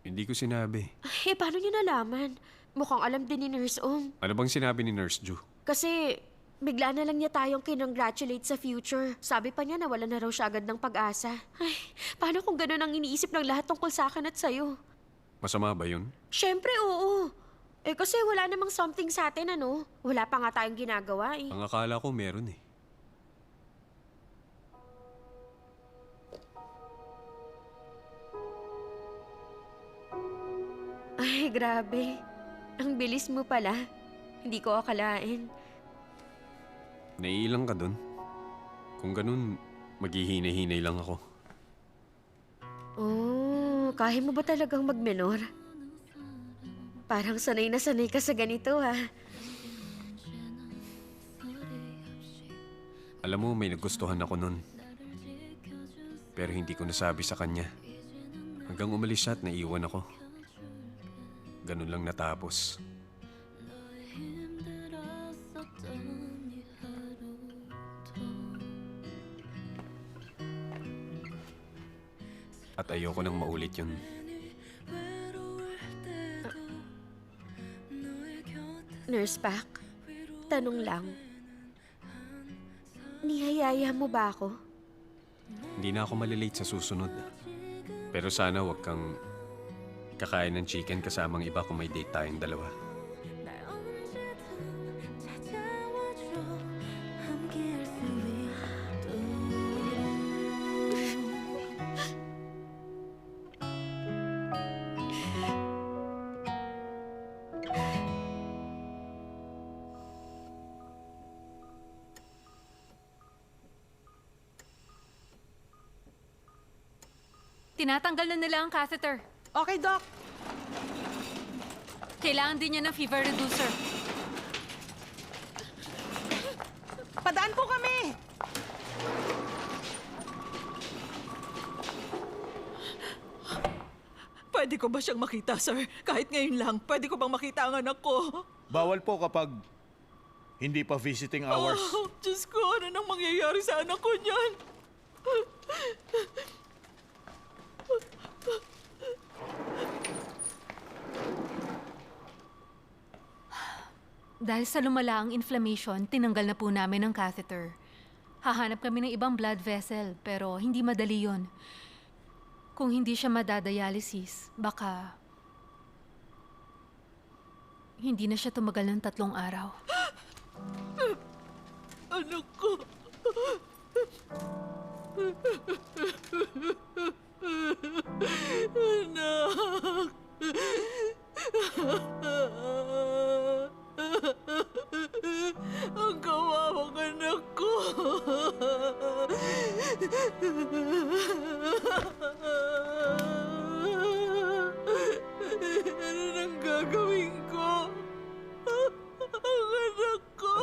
Hindi ko sinabi. Paano niyo nalaman? Mukhang alam din ni Nurse Ong. Ano bang sinabi ni Nurse Ju? Kasi bigla na lang niya tayong kinongratulate sa future. Sabi pa niya na wala na raw siya agad ng pag-asa. Ay, paano kung ganun ang iniisip ng lahat tungkol sa akin at sa'yo? Masama ba yun? Siyempre, oo. Kasi wala namang something sa atin, ano? Wala pa nga tayong ginagawa eh. Ang akala ko meron eh. Grabe. Ang bilis mo pala. Hindi ko akalain. Naiilang ka dun. Kung ganun, maghihinay-hinay lang ako. Oh, kaya mo ba talagang magmenor? Parang sanay na sanay ka sa ganito, ha? Alam mo, may nagustuhan ako nun. Pero hindi ko nasabi sa kanya. Hanggang umalis siya at naiwan ako. Ganun lang natapos. At ayoko nang maulit yun. Nurse Pac, tanong lang. Niyayaya mo ba ako? Hindi na ako malilate sa susunod. Pero sana wag kang kakain ng chicken kasamang iba kung may date tayong dalawa. Tinatanggal na nila ang catheter. Okay, Doc. Kailangan din niya ng fever reducer. Padaan po kami! Pwede ko ba siyang makita, sir? Kahit ngayon lang, pwede ko bang makita ang anak ko? Bawal po kapag hindi pa visiting hours. Oh, Diyos ko, ano nang mangyayari sa anak ko niyan? Dahil sa lumala ang inflammation, tinanggal na po namin ang catheter. Hahanap kami ng ibang blood vessel, pero hindi madali yon. Kung hindi siya madadialysis, baka hindi na siya tumagal ng 3 araw. Anak ko. Anak. Ang kawawang anak ko. Ano nang gagawin ko? Ang anak ko.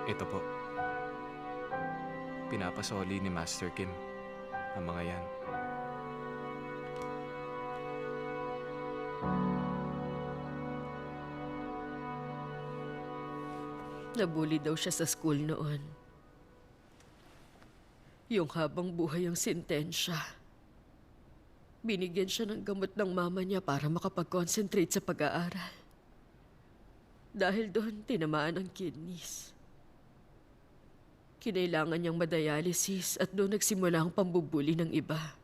Ito po. Pinapasoli ni Master Kim ang mga yan. Nabully daw siya sa school noon. Yung habang buhay ang sentensya. Binigyan siya ng gamot ng mama niya para makapag-concentrate sa pag-aaral. Dahil doon, tinamaan ang kidneys. Kinailangan niyang madialysis at doon nagsimula ang pambubuli ng iba.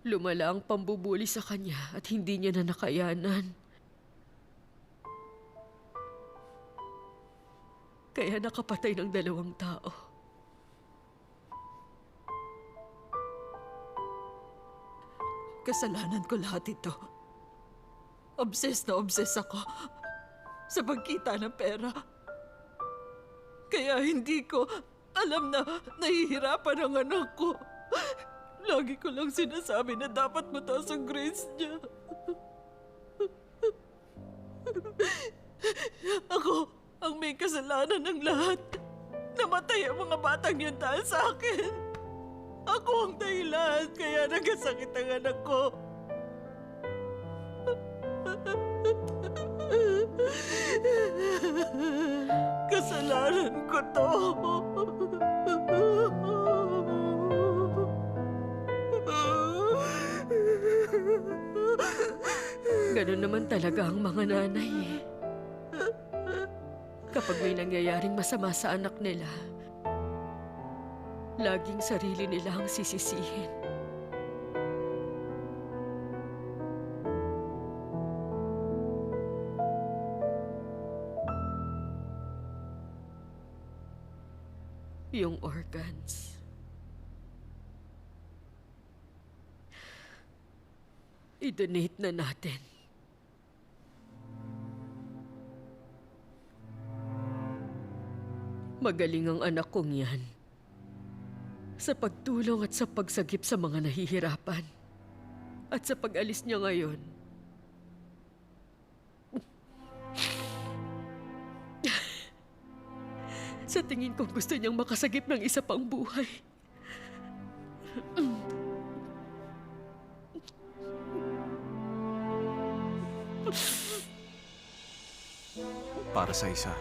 Lumala ang pambubuli sa kanya at hindi niya na nakayanan. Kaya nakapatay ng 2 tao. Kasalanan ko lahat ito. Obsessed na obsessed ako sa pagkita ng pera. Kaya hindi ko alam na nahihirapan ang anak ko. Lagi ko lang sinasabi na dapat mataas ang grades niya. Ako ang may kasalanan ng lahat. Namatay ang mga batang yun dahil sa akin. Ako ang dahilan kaya nagkasakit ang anak ko. Kasalanan kasalanan ko to. Ganun naman talaga ang mga nanay eh. Kapag may nangyayaring masama sa anak nila, laging sarili nila ang sisisihin. Yung organs. I-donate na natin. Magaling ang anak kong yan. Sa pagtulong at sa pagsagip sa mga nahihirapan. At sa pag-alis niya ngayon. Sa tingin ko gusto niyang makasagip ng isa pang buhay. Para sa isa,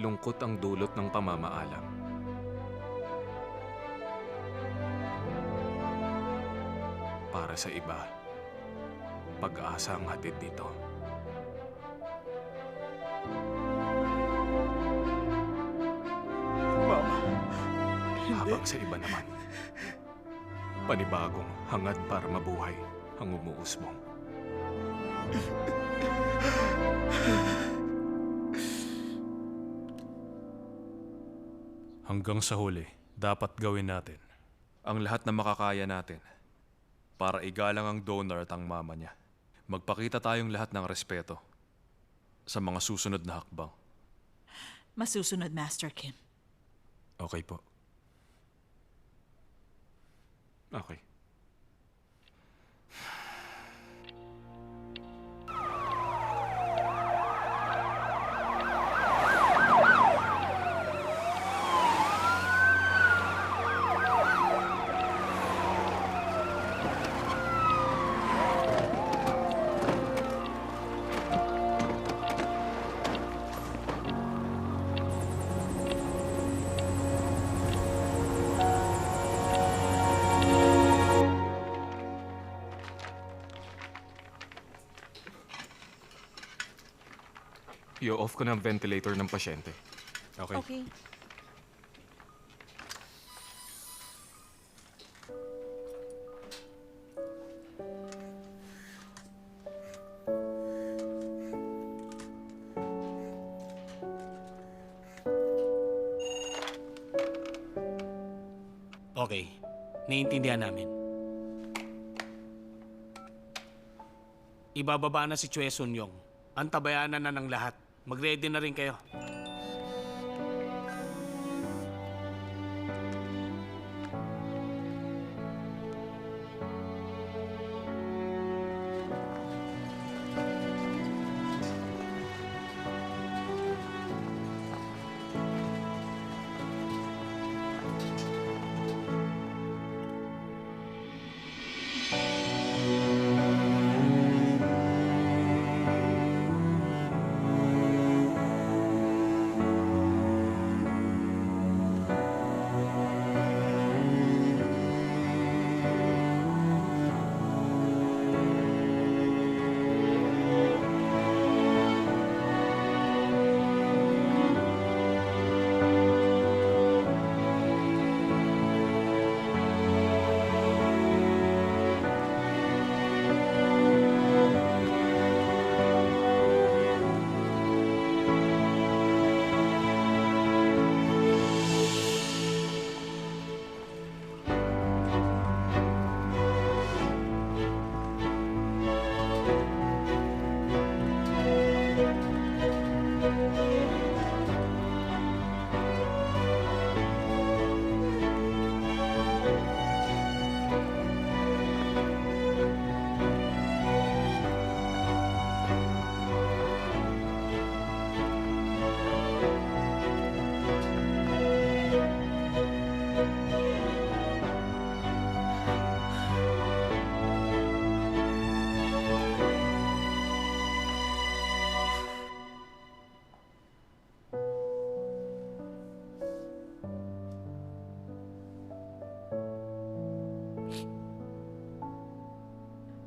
lungkot ang dulot ng pamamaalam. Para sa iba, pag-asa ang hatid nito. Mama, Habang sa iba naman, panibagong hangad para mabuhay ang umuusbong. Hanggang sa huli, dapat gawin natin ang lahat na makakaya natin para igalang ang donor at ang mama niya. Magpakita tayong lahat ng respeto sa mga susunod na hakbang. Masusunod, Master Kim. Okay po. Okay. I-off ko na ang ventilator ng pasyente. Okay? Okay. Okay, naiintindihan namin. Ibababa na si Chue Sun Yong. Antabayanan na ng lahat. Mag-ready na rin kayo.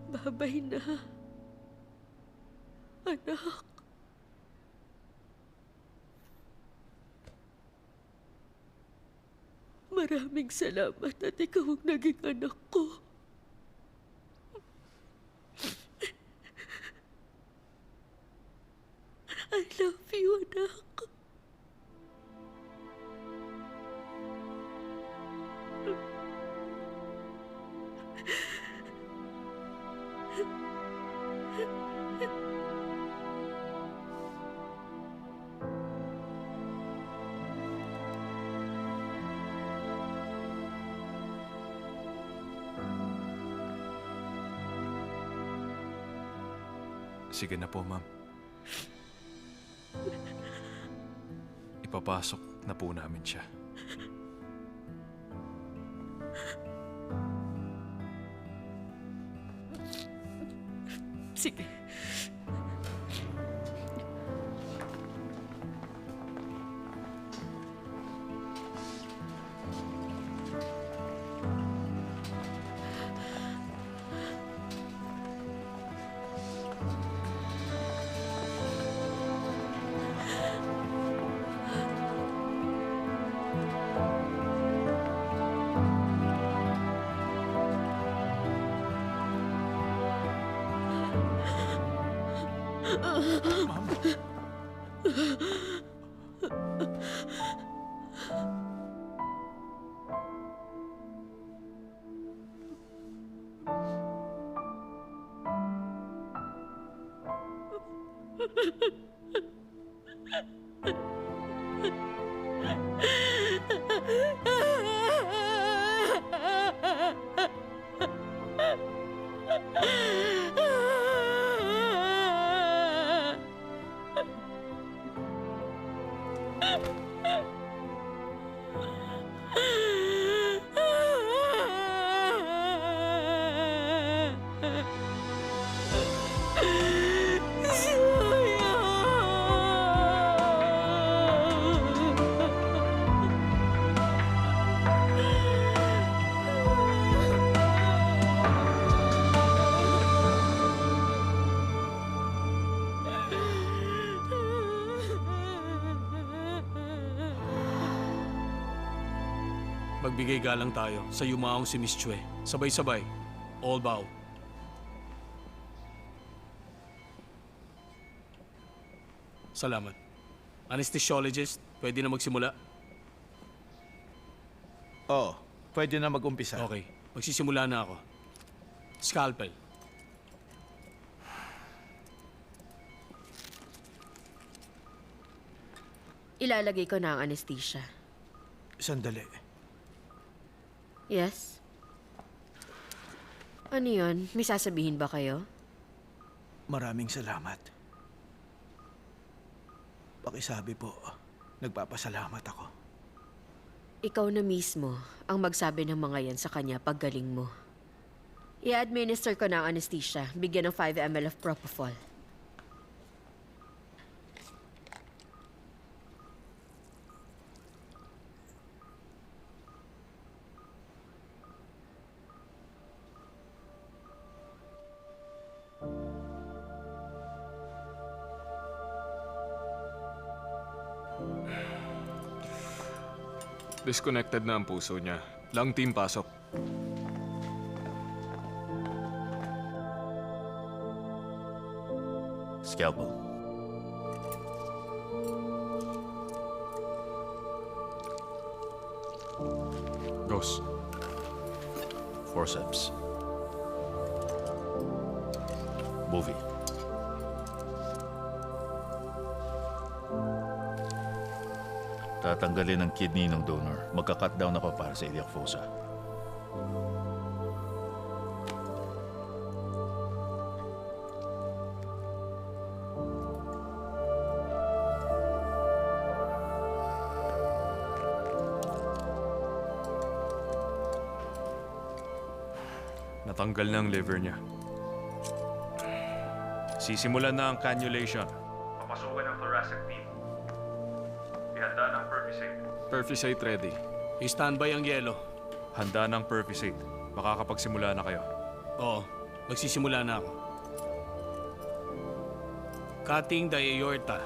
Babay na. Anak. Maraming salamat at ikaw ang naging anak ko. I love you, anak. Sige na po, ma'am. Ipapasok na po namin siya. Sige. Magbigay galang tayo sa yumaong si Miss Chue. Sabay-sabay. All bow. Salamat. Anesthesiologist, pwede na magsimula? Oo, pwede na mag-umpisa. Okay, magsisimula na ako. Scalpel. Ilalagay ko na ang anesthesia. Sandali. Yes? Ano yun? May sasabihin ba kayo? Maraming salamat. Pakisabi po, nagpapasalamat ako. Ikaw na mismo ang magsabi ng mga yan sa kanya paggaling mo. I-administer ko na ang anesthesia. Bigyan ng 5 ml of propofol. Disconnected na ang puso niya. Lung team, pasok. Scalpel. Ghost. Forceps. Movie. Tatanggalin ang kidney ng donor. Magka-cut down ako para sa iliac fossa. Natanggal na ang liver niya. Sisimulan na ang cannulation. Papasukan ang thoracic beam. Ihanda ng Pervisate. Pervisate ready. I-standby ang yelo. Handa ng Pervisate. Makakapagsimula na kayo. Oo. Magsisimula na ako. Cutting the aorta.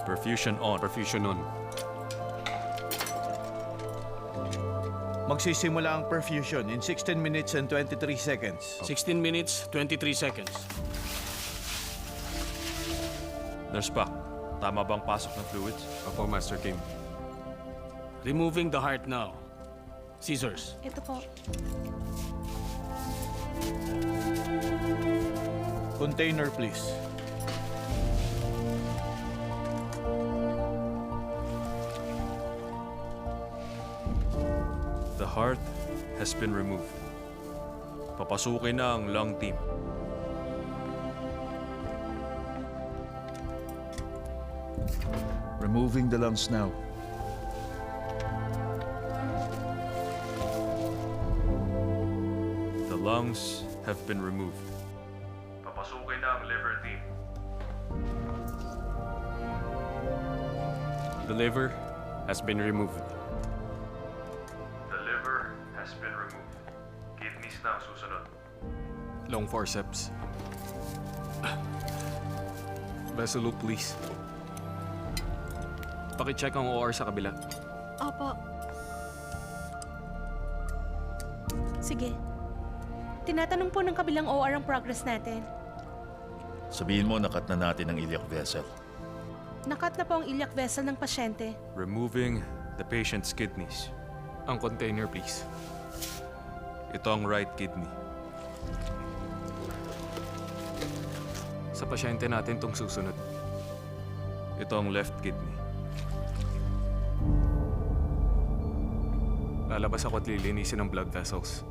Perfusion on. Perfusion on. Magsisimula ang perfusion in 16 minutes and 23 seconds. 16 minutes, 23 seconds. Nurse Pak, tama bang pasok ng fluids? Opo, Master Kim. Removing the heart now. Scissors. Ito po. Container, please. The heart has been removed. Papasukin na ang lung team. Removing the lungs now. The lungs have been removed. Papasukin na ang liver team. The liver has been removed. The liver has been removed. Kidneys na ang susunod. Long forceps. Vessel loop, please. Pakicheck ang OR sa kabila. Opo. Sige. Tinatanong po ng kabilang OR ang progress natin. Sabihin mo, nakat na natin ang iliac vessel. Nakat na po ang iliac vessel ng pasyente. Removing the patient's kidneys. Ang container, please. Ito ang right kidney. Sa pasyente natin tong susunod. Ito ang left kidney. Lalabas ako at lilinisin ang blood vessels.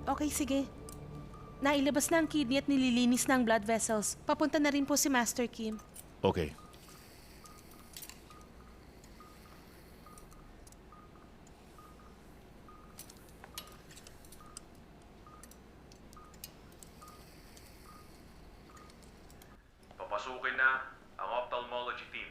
Okay, sige. Nailabas na ang kidney at nililinis na ang blood vessels. Papunta na rin po si Master Kim. Okay. Papasukin na ang ophthalmology team.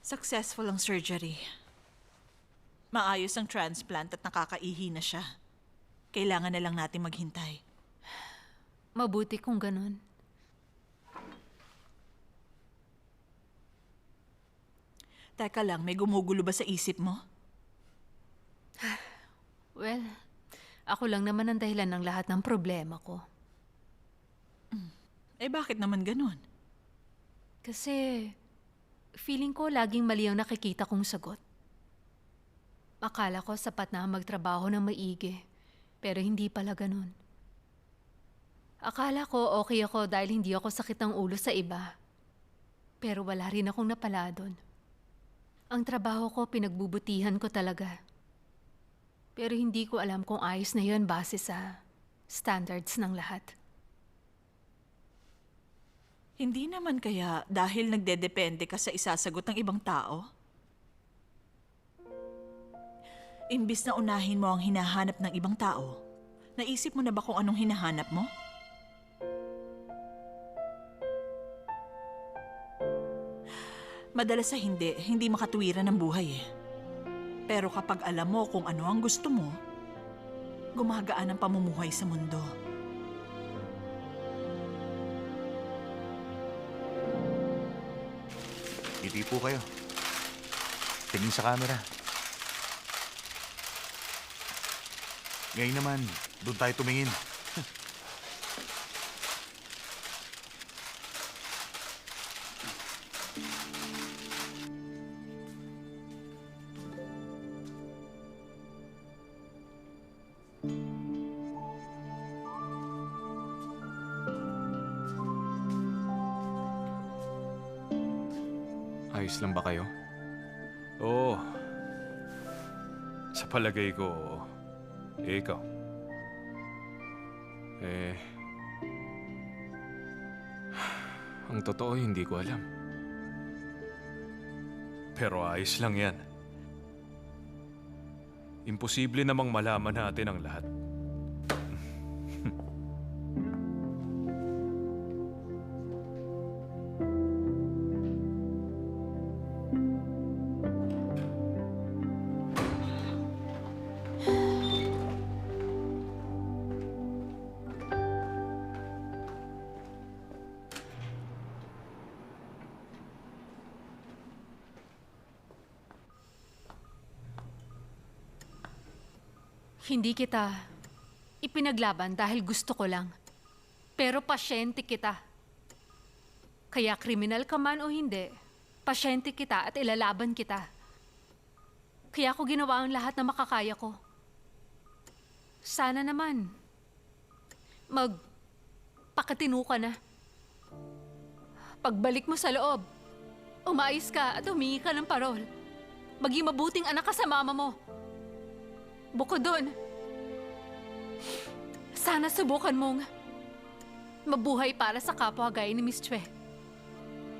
Successful ang surgery. Maayos ang transplant at nakakaihi na siya. Kailangan na lang natin maghintay. Mabuti kung ganun. Teka lang, may gumugulo ba sa isip mo? Well, ako lang naman ang dahilan ng lahat ng problema ko. Eh bakit naman ganun? Kasi feeling ko laging mali ang nakikita kong sagot. Akala ko sapat na magtrabaho ng maigi, pero hindi pala ganun. Akala ko okay ako dahil hindi ako sakit ng ulo sa iba. Pero wala rin akong napala doon. Ang trabaho ko pinagbubutihan ko talaga. Pero hindi ko alam kung ayos na yon base sa standards ng lahat. Hindi naman kaya dahil nagdedepende ka sa isasagot ng ibang tao? Imbis na unahin mo ang hinahanap ng ibang tao, naisip mo na ba kung anong hinahanap mo? Madalas sa hindi makatuwiran ng buhay eh. Pero kapag alam mo kung ano ang gusto mo, gumagaan ang pamumuhay sa mundo. Ngiti po kayo. Tingin sa camera. Ngayon naman, doon tayo tumingin. Ayos lang ba kayo? Oo. Sa palagay ko, oo. Eh, ikaw. Ang totoo, hindi ko alam. Pero ayos lang yan. Imposible namang malaman natin ang lahat. Hindi kita ipinaglaban dahil gusto ko lang. Pero pasyente kita. Kaya kriminal ka man o hindi, pasyente kita at ilalaban kita. Kaya ako ginawa ang lahat na makakaya ko. Sana naman, magpakatino ka na. Pagbalik mo sa loob, umayos ka at humingi ka ng parol. Maging mabuting anak ka sa mama mo. Bukod doon, sana subukan mong mabuhay para sa kapwa gaya ni Miss Chue.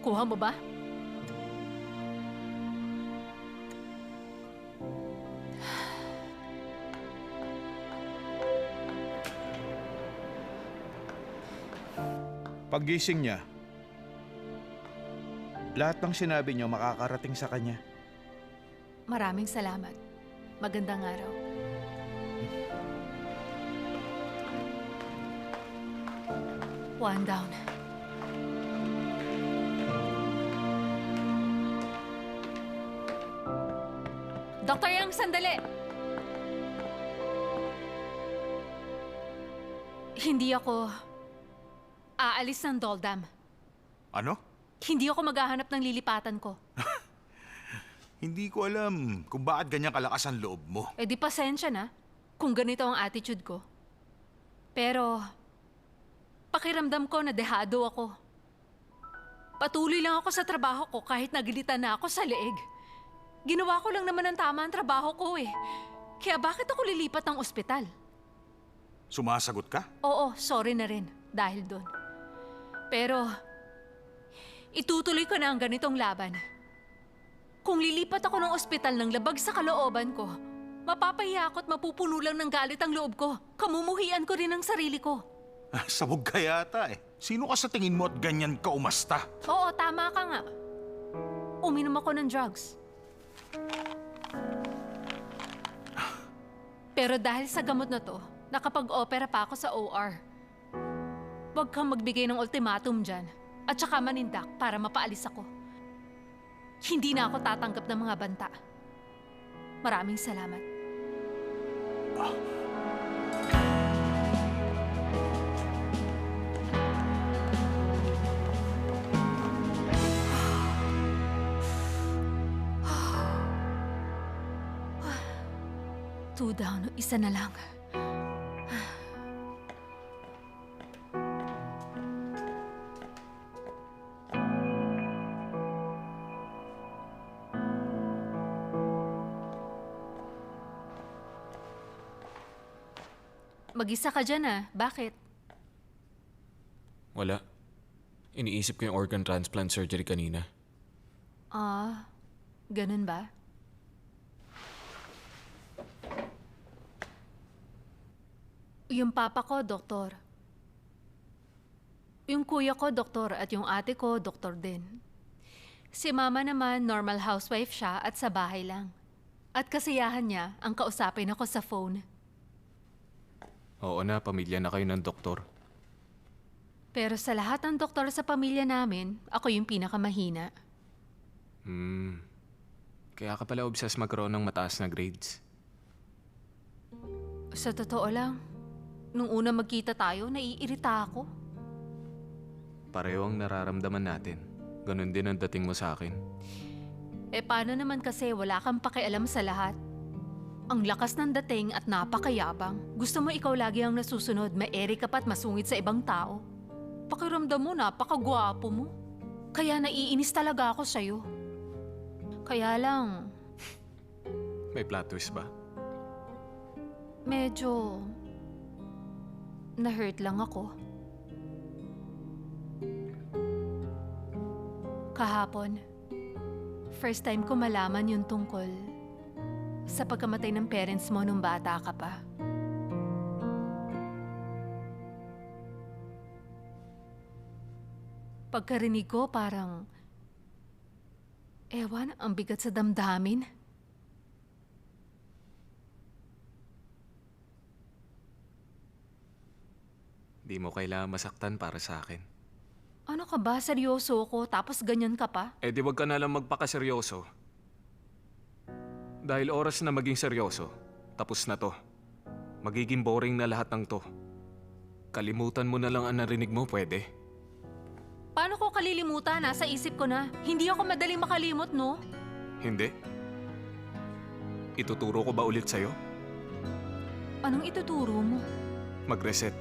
Kuha mo ba? Paggising niya, lahat ng sinabi niyo makakarating sa kanya. Maraming salamat. Magandang araw. One down. Dr. Yang, sandali! Hindi ako aalis ng Doldam. Ano? Hindi ako maghahanap ng lilipatan ko. Hindi ko alam kung bakit ganyan kalakas ang loob mo. Eh di pasensya na kung ganito ang attitude ko. Pero pakiramdam ko na dehado ako. Patuloy lang ako sa trabaho ko kahit nagilitan na ako sa leeg. Ginawa ko lang naman ang tama ang trabaho ko eh. Kaya bakit ako lilipat ng ospital? Sumasagot ka? Oo, sorry na rin dahil doon. Pero itutuloy ko na ang ganitong laban. Kung lilipat ako ng ospital ng labag sa kalooban ko, mapapahiya ako at mapupuno lang ng galit ang loob ko. Kamumuhian ko rin ang sarili ko. Sabog ka yata eh. Sino ka sa tingin mo at ganyan ka umasta? Oo, tama ka nga. Uminom ako ng drugs. Pero dahil sa gamot na to, nakapag-opera pa ako sa OR. Huwag kang magbigay ng ultimatum dyan at saka manindak para mapaalis ako. Hindi na ako tatanggap ng mga banta. Maraming salamat. Two down, isa na lang. Mag-isa ka dyan ah. Bakit? Wala. Iniisip ko yung organ transplant surgery kanina. Ah, ganun ba? Yung papa ko, doktor. Yung kuya ko, doktor. At yung ate ko, doktor din. Si Mama naman, normal housewife siya at sa bahay lang. At kasiyahan niya ang kausapin ako sa phone. Oo na, pamilya na kayo ng doktor. Pero sa lahat ng doktor sa pamilya namin, ako yung pinakamahina. Kaya ka pala obsessed magkaroon ng mataas na grades. Sa totoo lang, nung una magkita tayo, naiirita ako. Pareho ang nararamdaman natin. Ganon din ang dating mo sa akin. Eh paano naman kasi wala kang pakialam sa lahat? Ang lakas ng dating at napakayabang. Gusto mo ikaw lagi ang nasusunod, maeri ka pa't masungit sa ibang tao. Pakiramdam mo, napakagwapo mo. Kaya naiinis talaga ako sa'yo. Kaya lang, May plot twist ba? medyo na-hurt lang ako. Kahapon, first time ko malaman yung tungkol sa pagkamatay ng parents mo nung bata ka pa. Pagkarinig ko parang, ewan, ang bigat sa damdamin. Di mo kailangan masaktan para sa akin. Ano ka ba? Seryoso ko tapos ganyan ka pa? Eh di wag ka na lang magpakaseryoso. Dahil oras na maging seryoso, tapos na to. Magiging boring na lahat ng to. Kalimutan mo na lang ang narinig mo, pwede? Paano ko kalilimutan? Nasa isip ko na. Hindi ako madaling makalimot, no? Hindi? Ituturo ko ba ulit sa'yo? Anong ituturo mo? Mag-reset.